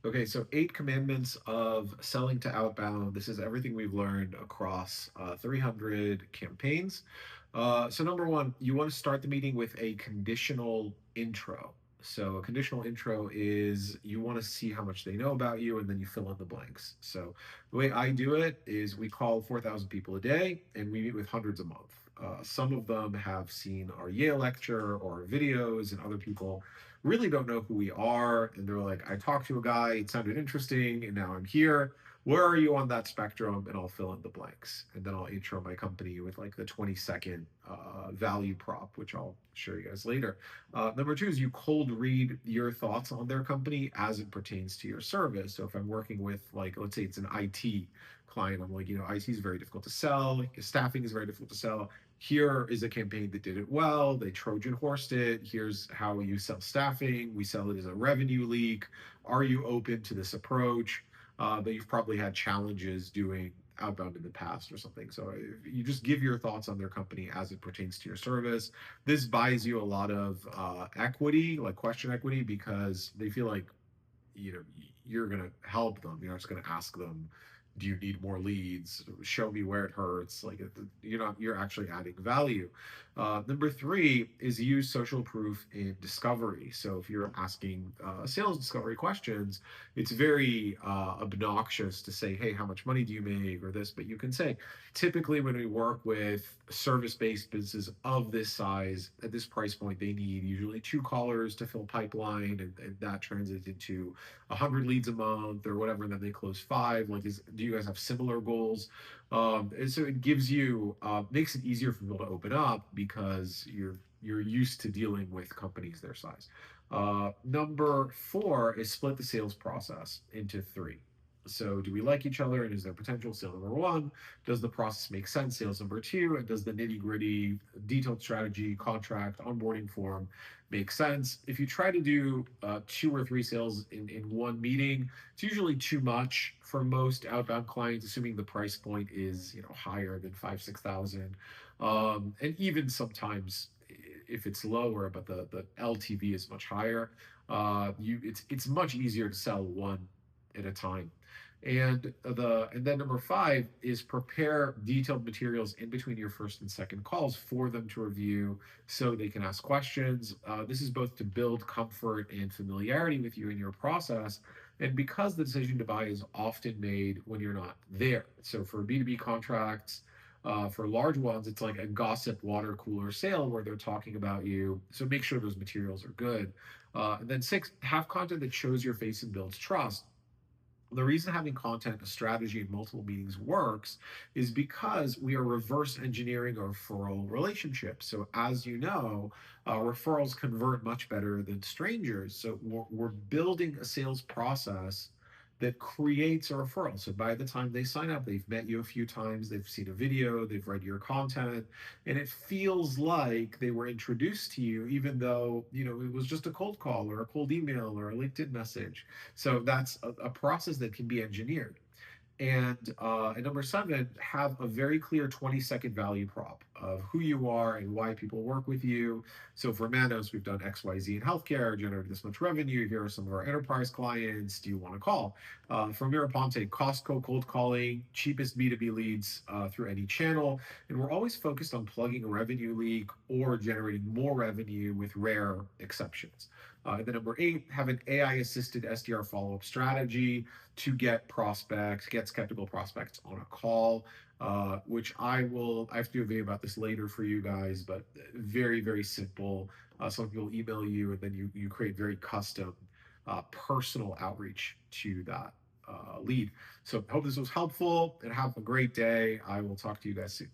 Okay, so 8 commandments of selling to outbound. This is everything we've learned across 300 campaigns. So number one, you want to start the meeting with a conditional intro. So a conditional intro is you want to see how much they know about you, and then you fill in the blanks. So the way I do it is we call 4,000 people a day, and we meet with hundreds a month. Some of them have seen our Yale lecture or our videos, and other people really don't know who we are. And they're like, I talked to a guy, it sounded interesting, and now I'm here. Where are you on that spectrum? And I'll fill in the blanks. And then I'll intro my company with like the 20-second value prop, which I'll show you guys later. Number two is you cold read your thoughts on their company as it pertains to your service. So if I'm working with, like, let's say it's an IT client, I'm like, IT is very difficult to sell, staffing is very difficult to sell. Here is a campaign that did it well. They Trojan horsed it. Here's how you sell staffing. We sell it as a revenue leak. Are you open to this approach? But you've probably had challenges doing outbound in the past or something. So you just give your thoughts on their company as it pertains to your service. This buys you a lot of equity, like question equity, because they feel like you're going to help them. You're not just going to ask them, do you need more leads? Show me where it hurts. Like, you're actually adding value. Number three is use social proof in discovery. So if you're asking sales discovery questions, it's very obnoxious to say, hey, how much money do you make, or this? But you can say, typically when we work with service-based businesses of this size at this price point, they need usually 2 callers to fill pipeline, and that translates into 100 leads a month or whatever, and then they close five. Like, do you guys have similar goals? And so it gives you makes it easier for people to open up because you're used to dealing with companies their size. Number four is split the sales process into three. So, do we like each other, and is there potential? Sale number one, does the process make sense? Sales number two, and does the nitty gritty, detailed strategy, contract, onboarding form make sense? If you try to do 2 or 3 sales in one meeting, it's usually too much for most outbound clients, assuming the price point is higher than 5-6 thousand, and even sometimes if it's lower, but the LTV is much higher, it's much easier to sell one at a time. And then number five is prepare detailed materials in between your first and second calls for them to review so they can ask questions. This is both to build comfort and familiarity with you in your process, and because the decision to buy is often made when you're not there. So for B2B contracts, for large ones, it's like a gossip water cooler sale where they're talking about you. So make sure those materials are good. And then six, have content that shows your face and builds trust. The reason having content, a strategy, and multiple meetings works is because we are reverse engineering a referral relationship. So, as you know, referrals convert much better than strangers. So, we're building a sales process that creates a referral. So, by the time they sign up, they've met you a few times, they've seen a video, they've read your content, and it feels like they were introduced to you, even though, it was just a cold call or a cold email or a LinkedIn message. So that's a process that can be engineered. And number seven, have a very clear 20-second value prop of who you are and why people work with you. So for Manos, we've done XYZ in healthcare, generated this much revenue. Here are some of our enterprise clients. Do you want to call? For Mirraponte, Costco cold calling, cheapest B2B leads through any channel. And we're always focused on plugging a revenue leak or generating more revenue with rare exceptions. And then number eight, have an AI assisted SDR follow up strategy to get skeptical prospects on a call, which I have to do a video about this later for you guys, but very, very simple. Some people email you, and then you create very custom, personal outreach to that lead. So I hope this was helpful, and have a great day. I will talk to you guys soon.